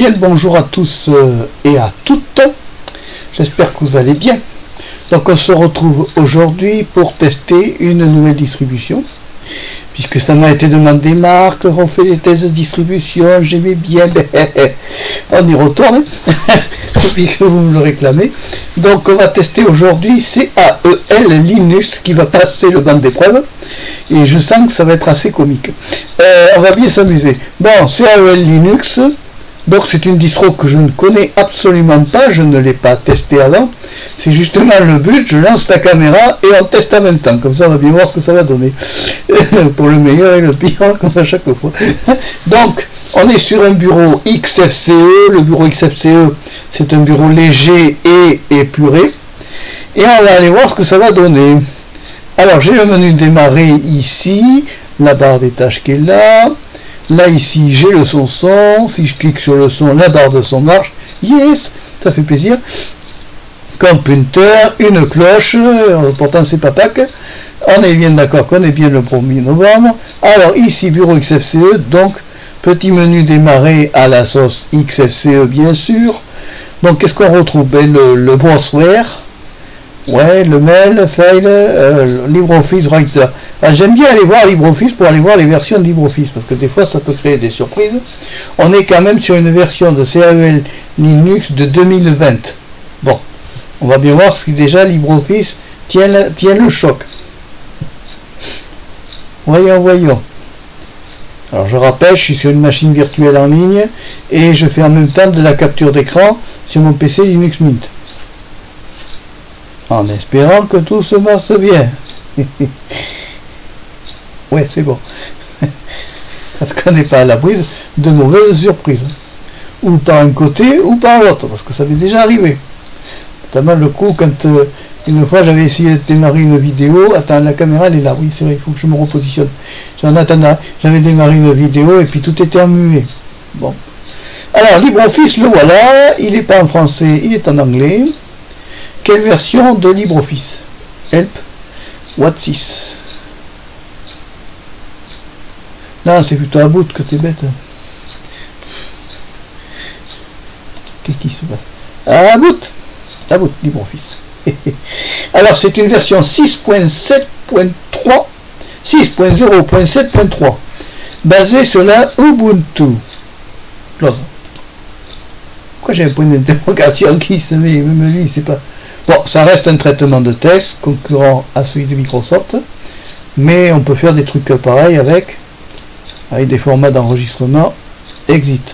Bien le bonjour à tous et à toutes, j'espère que vous allez bien. Donc on se retrouve aujourd'hui pour tester une nouvelle distribution, puisque ça m'a été demandé, Marc, on fait des tests de distribution, j'aimais bien, on y retourne, puisque vous me le réclamez. Donc on va tester aujourd'hui CAEL Linux qui va passer le banc d'épreuve, et je sens que ça va être assez comique. On va bien s'amuser. Bon, CAEL Linux, donc c'est une distro que je ne connais absolument pas, je ne l'ai pas testé avant. C'est justement le but, je lance la caméra et on teste en même temps, comme ça on va bien voir ce que ça va donner. Pour le meilleur et le pire, comme à chaque fois. Donc, on est sur un bureau XFCE, le bureau XFCE c'est un bureau léger et épuré. Et on va aller voir ce que ça va donner. Alors j'ai le menu démarrer ici, la barre des tâches qui est là. Là ici j'ai le son, si je clique sur le son, la barre de son marche, yes, ça fait plaisir. Computer, une cloche, pourtant c'est pas Pâques, on est bien d'accord qu'on est bien le 1er novembre. Alors ici bureau XFCE, donc petit menu démarrer à la sauce XFCE bien sûr. Donc qu'est-ce qu'on retrouve? Le browser, ouais, le mail, file, LibreOffice Writer. J'aime bien aller voir LibreOffice pour aller voir les versions de LibreOffice, parce que des fois ça peut créer des surprises. On est quand même sur une version de CAEL Linux de 2020. Bon, on va bien voir si déjà LibreOffice tient le choc. Voyons. Alors je rappelle, je suis sur une machine virtuelle en ligne, et je fais en même temps de la capture d'écran sur mon PC Linux Mint. En espérant que tout se passe bien. Ouais, c'est bon. Parce qu'on n'est pas à l'abri de mauvaises surprises. Ou par un côté, ou par l'autre. Parce que ça m'est déjà arrivé. Notamment le coup, quand une fois j'avais essayé de démarrer une vidéo. Attends, la caméra elle est là. Oui, c'est vrai, il faut que je me repositionne. En attendant, j'avais démarré une vidéo et puis tout était en muet. Bon. Alors, LibreOffice, le voilà. Il n'est pas en français, il est en anglais. Quelle version de LibreOffice? Help, what 6? Non, c'est plutôt à bout que t'es bête. Qu'est-ce qui se passe? À bout, LibreOffice. Alors, c'est une version 6.7.3, 6.0.7.3, basée sur la Ubuntu. Close. Pourquoi j'ai un point d'interrogation qui se met, même lui, c'est pas... Bon, ça reste un traitement de texte concurrent à celui de Microsoft, mais on peut faire des trucs pareils avec des formats d'enregistrement exit.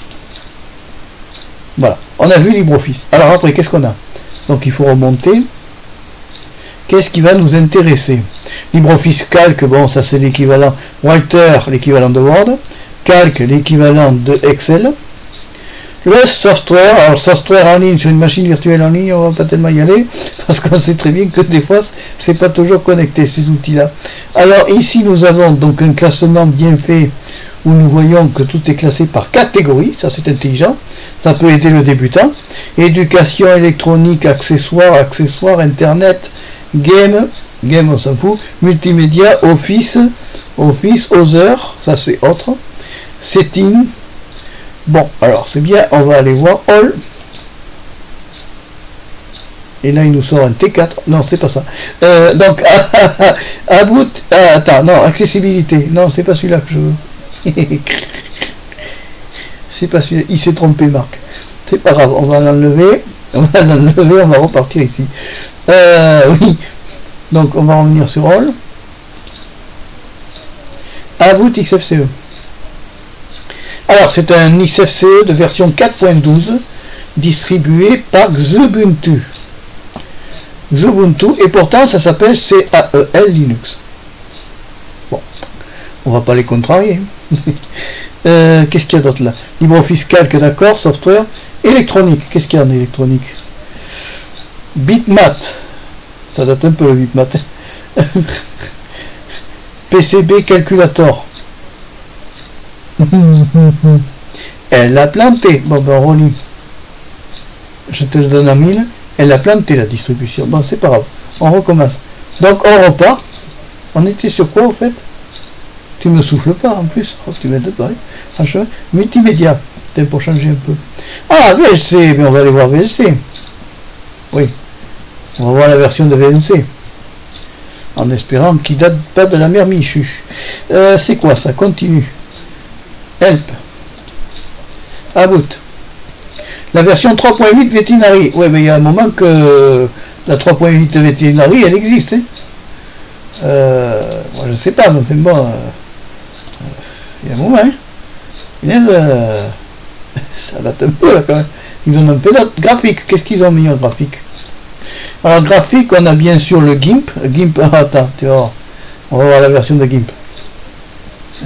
Voilà, on a vu LibreOffice. Alors après, qu'est-ce qu'on a? Donc il faut remonter. Qu'est-ce qui va nous intéresser? LibreOffice Calc, bon, ça c'est l'équivalent. Writer, l'équivalent de Word. Calc, l'équivalent de Excel. Le software, alors software en ligne sur une machine virtuelle en ligne, on va pas tellement y aller, parce qu'on sait très bien que des fois, c'est pas toujours connecté ces outils-là. Alors ici, nous avons donc un classement bien fait, où nous voyons que tout est classé par catégorie, ça c'est intelligent, ça peut aider le débutant. Éducation électronique, accessoires, internet, game on s'en fout, multimédia, office, other, ça c'est autre, setting. Bon, alors c'est bien, on va aller voir All. Et là il nous sort un T4. Non, c'est pas ça. Donc, about, attends, non, accessibilité. Non, c'est pas celui-là que je veux. C'est pas celui-là. Il s'est trompé, Marc. C'est pas grave, on va l'enlever. On va repartir ici. Oui. Donc, on va revenir sur All. About XFCE. Alors, c'est un XFCE de version 4.12 distribué par Xubuntu. Et pourtant, ça s'appelle CAEL Linux. Bon, on va pas les contrarier. Qu'est-ce qu'il y a d'autre là? LibreOffice Calc, d'accord, software. Électronique, qu'est-ce qu'il y a en électronique? Bitmat, ça date un peu le Bitmat. PCB Calculator. Elle l'a planté. Bon ben on relit. Je te le donne à 1000. Elle a planté la distribution. Bon c'est pas grave. On recommence. Donc on repart. On était sur quoi au fait? Tu me souffles pas en plus. Oh, tu m'aides pas. Franchement. Multimédia. tiens, pour changer un peu. Ah, VLC, mais on va aller voir VLC. Oui, on va voir la version de VLC. En espérant qu'il date pas de la mère Michu. C'est quoi ça? Continue. Help. About. La version 3.8 Veterinary. Ouais, mais il y a un moment que la 3.8 Veterinary, elle existe. Hein. Moi, je sais pas, mais bon, il y a un moment. Hein. Ça date un peu là quand même. Ils ont un peu d'autres graphiques. Qu'est-ce qu'ils ont mis en graphique? Alors, graphique, on a bien sûr le GIMP. GIMP, attends, tu vois, on va voir la version de GIMP.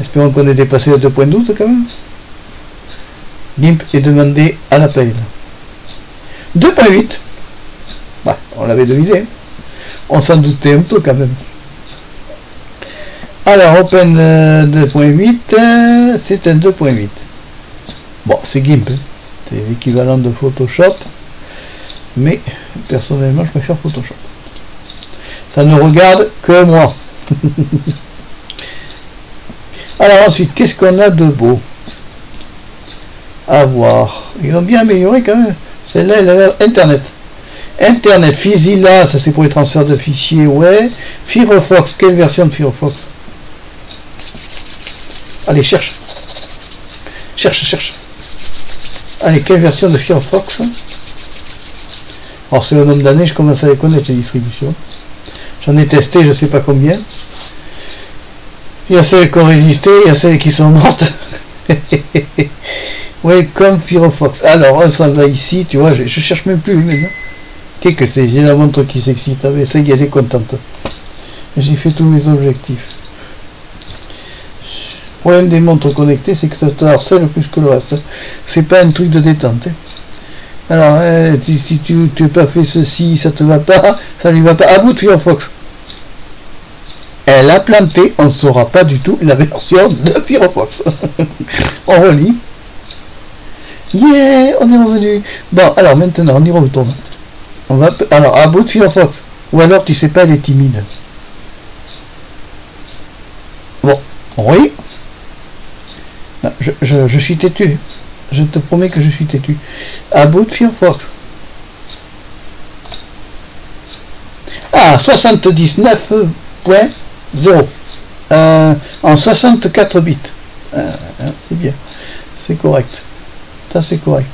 Espérons qu'on ait dépassé le 2.12 quand même. GIMP est demandé à l'appel. 2.8. Bah, on l'avait deviné. On s'en doutait un peu quand même. Alors, Open 2.8, c'est un 2.8. Bon, c'est GIMP. Hein. C'est l'équivalent de Photoshop. Mais, personnellement, je préfère Photoshop. Ça ne regarde que moi. Alors ensuite, qu'est-ce qu'on a de beau à voir? Ils ont bien amélioré quand même. Celle-là, elle a Internet. Internet, Fizilla, ça c'est pour les transferts de fichiers, ouais. Firefox, quelle version de Firefox? Allez, cherche. Cherche. Allez, quelle version de Firefox? Alors c'est le nombre d'années, je commence à les connaître les distributions. J'en ai testé, je sais pas combien. Il y a celles qui ont résisté, il y a celles qui sont mortes. Welcome Firefox. Alors on s'en va ici, tu vois, je cherche même plus maintenant. Qu'est-ce que c'est? J'ai la montre qui s'excite. Ah, ça y est, elle est contente. J'ai fait tous mes objectifs. Le problème des montres connectées, c'est que ça te harcèle plus que le reste. C'est pas un truc de détente. Hein. Alors, si tu n'as pas fait ceci, ça te va pas, ça lui va pas. À bout de Firefox. Elle a planté, on ne saura pas du tout la version de Firefox. On relit. Yeah, on est revenu. Bon, alors maintenant, on y retourne. On va, alors, à bout de Firefox. Ou alors, tu sais pas, elle est timide. Bon, oui. Non, je suis têtu. Je te promets que je suis têtu. À bout de Firefox. Ah, 79.0. En 64 bits. C'est bien. C'est correct. Ça, c'est correct.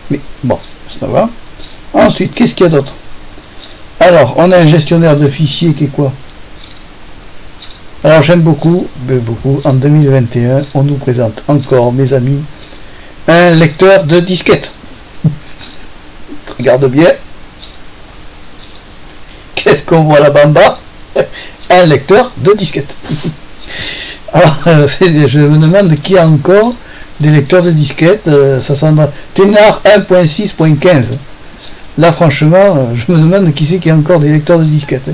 Mais bon, ça va. Ensuite, qu'est-ce qu'il y a d'autre? Alors, on a un gestionnaire de fichiers qui est quoi? Alors, j'aime beaucoup, en 2021, on nous présente encore, mes amis, un lecteur de disquette. Regarde bien. Qu'est-ce qu'on voit là-bas en bas? Un lecteur de disquette. Alors, je me demande qui a encore des lecteurs de disquette. Ça semble Ténard 1.6.15. Là, franchement, je me demande qui c'est qui a encore des lecteurs de disquette.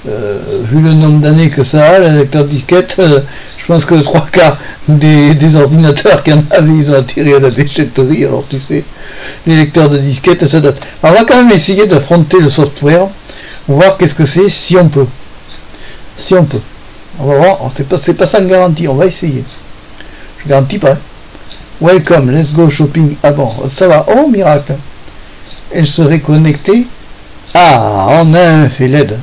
Vu le nombre d'années que ça a, les lecteurs de disquette, je pense que 3/4 des ordinateurs qui en avaient, ils ont attiré à la déchetterie. Alors, tu sais, les lecteurs de disquette, ça date. Alors, on va quand même essayer d'affronter le software, voir qu'est-ce que c'est, si on peut. Si on peut. On va voir, c'est pas sans garantie, on va essayer. Je garantis pas. Welcome, let's go shopping. Ah bon, ça va. Oh, miracle. Elle serait connectée. Ah, on a un fait LED.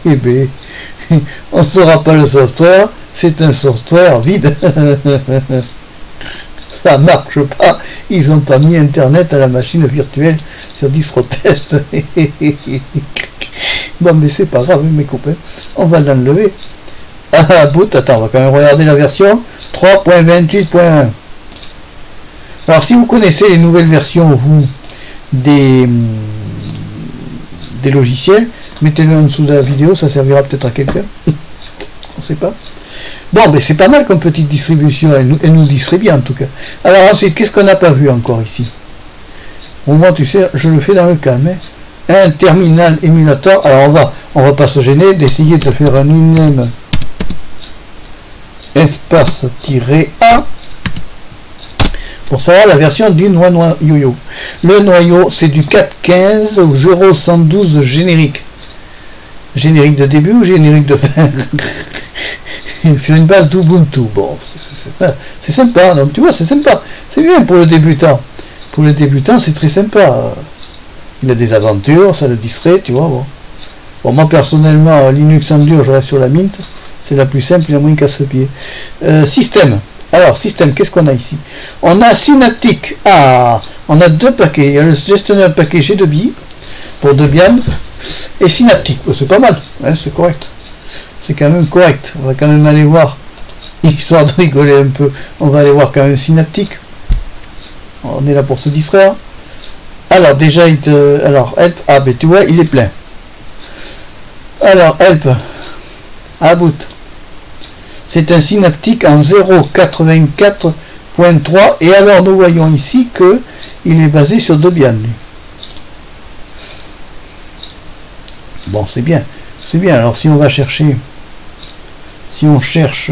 Eh bien, on ne saura pas le software, c'est un software vide. Ça marche pas, ils n'ont pas mis internet à la machine virtuelle sur Distrotest. Bon, mais c'est pas grave, mes copains, on va l'enlever. Ah, bout, attends, on va quand même regarder la version 3.28.1. Alors, si vous connaissez les nouvelles versions, vous, des logiciels, mettez-le en dessous de la vidéo, ça servira peut-être à quelqu'un. On sait pas. Bon, mais c'est pas mal comme petite distribution, elle nous distrait bien en tout cas. Alors ensuite, qu'est-ce qu'on n'a pas vu encore ici? Au moins, tu sais, je le fais dans le calme. Hein. Un terminal émulateur. Alors on va pas se gêner d'essayer de faire un uname espace-A pour savoir la version du noyau. Le noyau, c'est du 4.15 ou 0.112 générique. Générique de début ou générique de fin? Sur une base d'Ubuntu. Bon, c'est sympa, donc tu vois, c'est sympa. C'est bien pour le débutant. Pour le débutant, c'est très sympa. Il a des aventures, ça le distrait, tu vois. Bon, moi personnellement, Linux en dur, je reste sur la Mint. C'est la plus simple, il y a moins casse-pied. Système. Alors, système, qu'est-ce qu'on a ici? On a Synaptic. Ah, on a deux paquets. Il y a le gestionnaire de paquet G2B pour Debian et Synaptic. C'est pas mal, hein, c'est correct. C'est quand même correct. On va quand même aller voir, histoire de rigoler un peu, on va aller voir quand même Synaptic. On est là pour se distraire. Alors, déjà, alors, help, ah, ben tu vois, il est plein. Alors, help, about. C'est un Synaptic en 0.84.3 et alors nous voyons ici que il est basé sur Debian. Bon, c'est bien. C'est bien. Alors, si on va chercher... Si on cherche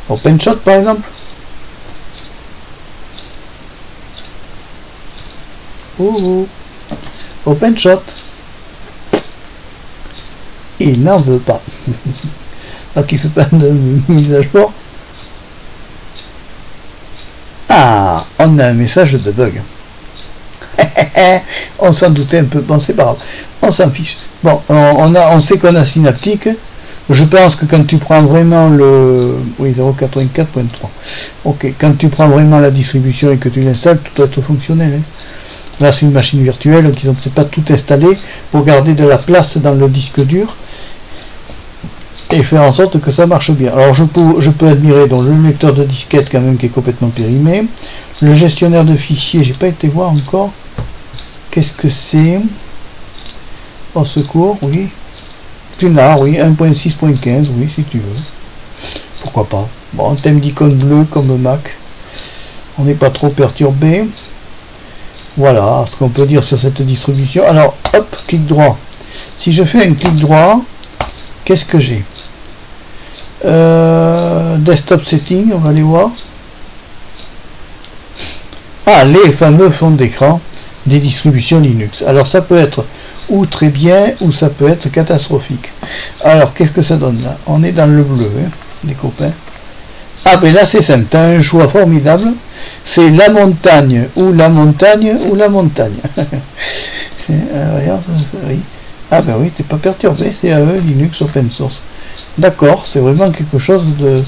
OpenShot par exemple, OpenShot, il n'en veut pas. Donc il ne fait pas de mise à jour. Ah, on a un message de bug. On s'en doutait un peu, bon c'est pas grave, on s'en fiche. Bon, on sait qu'on a Synaptic. Je pense que quand tu prends vraiment le... Oui, 0.84.3. Ok, quand tu prends vraiment la distribution et que tu l'installes, tout doit être fonctionnel. Hein. Là, c'est une machine virtuelle, donc ils n'ont peut-être pas tout installé pour garder de la place dans le disque dur et faire en sorte que ça marche bien. Alors, je peux admirer donc, le lecteur de disquette quand même qui est complètement périmé. Le gestionnaire de fichiers, j'ai pas été voir encore. Qu'est-ce que c'est? Au secours, oui. Tunar, oui, 1.6.15, oui, si tu veux. Pourquoi pas. Bon, un thème d'icône bleue comme Mac. On n'est pas trop perturbé. Voilà ce qu'on peut dire sur cette distribution. Alors, hop, clic droit. Si je fais un clic droit, qu'est-ce que j'ai? Desktop setting, on va aller voir. Ah, les fameux fonds d'écran des distributions Linux. Alors ça peut être ou très bien ou ça peut être catastrophique. Alors qu'est-ce que ça donne là? On est dans le bleu, hein, les copains. Ah ben là c'est simple, tu as un choix formidable. C'est la montagne ou la montagne ou la montagne. Regarde, oui. Ah ben oui, t'es pas perturbé, c'est Linux open source. D'accord, c'est vraiment quelque chose de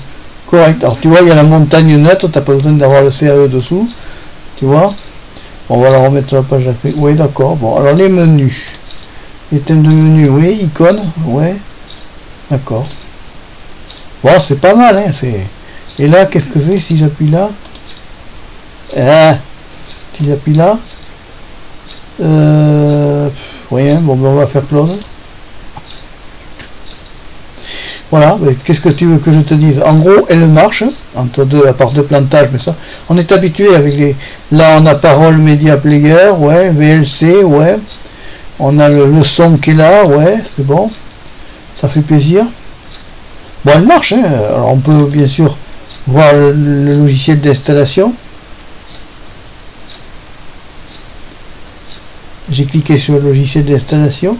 correct. Alors tu vois, il y a la montagne neutre, t'as pas besoin d'avoir le CAE dessous. Tu vois? On va la remettre sur la page d'accueil. Oui, d'accord. Bon, alors les menus. Les thèmes de menu, oui. Icônes, ouais. D'accord. Bon, c'est pas mal, hein. Et là, qu'est-ce que c'est si j'appuie là? Ah, si j'appuie là. Rien. Bon, ben, on va faire close. Voilà, qu'est-ce que tu veux que je te dise? En gros, elle marche, entre deux, à part deux plantages, mais ça, on est habitué avec les... Là, on a Parole Media Player, ouais, VLC, ouais. On a le son qui est là, ouais, c'est bon. Ça fait plaisir. Bon, elle marche, hein. Alors, on peut, bien sûr, voir le logiciel d'installation. J'ai cliqué sur le logiciel d'installation.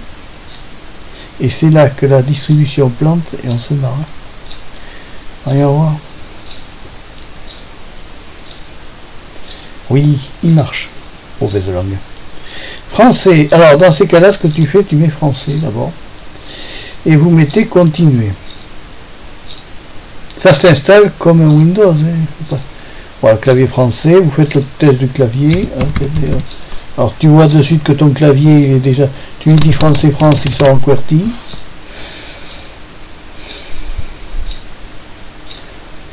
Et c'est là que la distribution plante et on se marre. Rien voir. Oui, il marche. Mauvaise langue. Français. Alors dans ces cas-là, ce que tu fais, tu mets français d'abord. Et vous mettez continuer. Ça s'installe comme un Windows. Hein. Voilà, clavier français. Vous faites le test du clavier. Alors tu vois de suite que ton clavier il est déjà... Tu lui dis français France, il sort en QWERTY.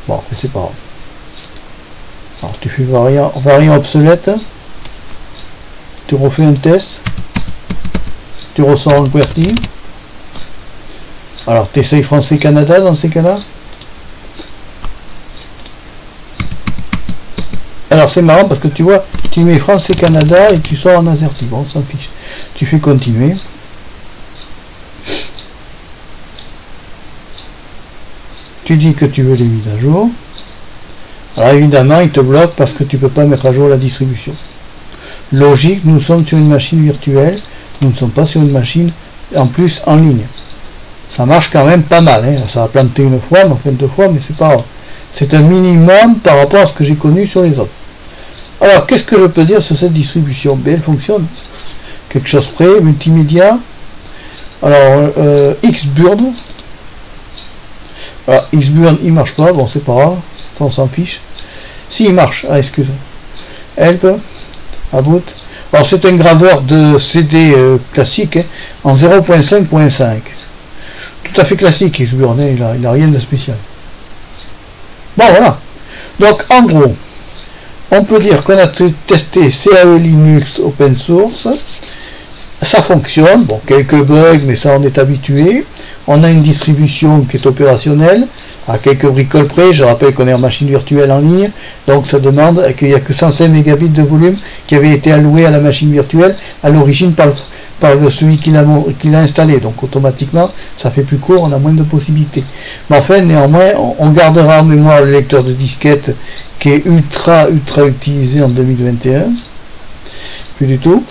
Bon, c'est pas grave. Alors tu fais variant obsolète. Tu refais un test. Tu ressors en QWERTY. Alors tu essayes français Canada dans ces cas-là. Alors c'est marrant parce que tu vois, tu mets France et Canada et tu sors en AZERTY. Bon, on s'en fiche. Tu fais continuer. Tu dis que tu veux les mises à jour. Alors évidemment, il te bloque parce que tu peux pas mettre à jour la distribution. Logique, nous sommes sur une machine virtuelle, nous ne sommes pas sur une machine en plus en ligne. Ça marche quand même pas mal, hein. Ça a planté une fois, mais enfin 2 fois, mais c'est pas grave. C'est un minimum par rapport à ce que j'ai connu sur les autres. Alors, qu'est-ce que je peux dire sur cette distribution? Ben, elle fonctionne. Quelque chose près, multimédia. Alors, Xburn. Alors, Xburn, il marche pas, bon, c'est pas grave, ça on s'en fiche. Si, il marche, ah, excuse. Help, about. Alors, c'est un graveur de CD classique, hein, en 0.5.5. Tout à fait classique, Xburn, hein, il a rien de spécial. Bon, voilà. Donc, en gros, on peut dire qu'on a testé CAE Linux open source. Ça fonctionne, bon, quelques bugs, mais ça on est habitué. On a une distribution qui est opérationnelle, à quelques bricoles près. Je rappelle qu'on est en machine virtuelle en ligne, donc ça demande qu'il n'y a que 105 mégabits de volume qui avait été alloué à la machine virtuelle à l'origine par celui qui l'a installé. Donc automatiquement, ça fait plus court, on a moins de possibilités. Mais enfin, néanmoins, on gardera en mémoire le lecteur de disquette qui est ultra utilisé en 2021. Plus du tout.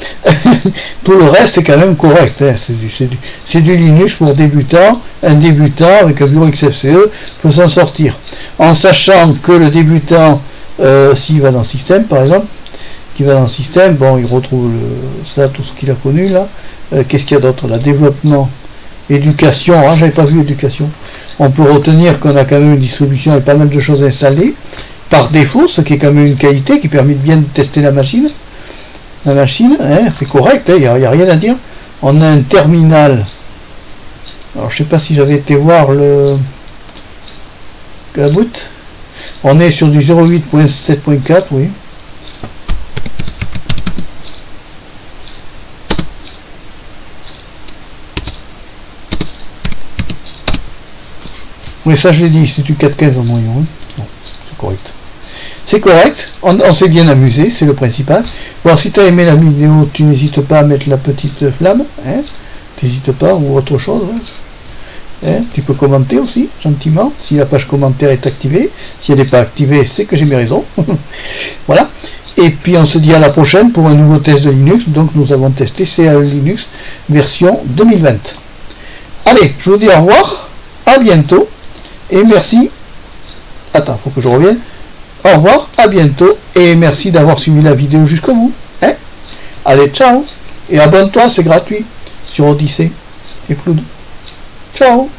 Tout le reste c'est quand même correct, hein. C'est du Linux pour débutants. Un débutant avec un bureau XFCE peut s'en sortir, en sachant que le débutant, s'il va dans le système par exemple, qui va dans le système, bon, il retrouve tout ce qu'il a connu là. Qu'est-ce qu'il y a d'autre là? Développement, éducation, hein, j'avais pas vu éducation. On peut retenir qu'on a quand même une distribution avec pas mal de choses installées par défaut, ce qui est quand même une qualité qui permet de bien tester la machine. Hein, c'est correct, il n'y a rien à dire. On a un terminal. Alors je sais pas si j'avais été voir le boot. On est sur du 08.7.4, oui. Oui, ça je l'ai dit, c'est du 4.15 en moyen. Hein. Bon, c'est correct. C'est correct, on s'est bien amusé, c'est le principal. Bon, si tu as aimé la vidéo, tu n'hésites pas à mettre la petite flamme, hein, n'hésite pas, ou autre chose. Hein. Tu peux commenter aussi, gentiment, si la page commentaire est activée. Si elle n'est pas activée, c'est que j'ai mes raisons. Voilà. Et puis on se dit à la prochaine pour un nouveau test de Linux. Donc nous avons testé CAE Linux version 2020. Allez, je vous dis au revoir, à bientôt, et merci. Attends, faut que je revienne. Au revoir, à bientôt, et merci d'avoir suivi la vidéo jusqu'au bout. Hein, allez, ciao, et abonne-toi, c'est gratuit, sur Odyssey et Cloud. Ciao.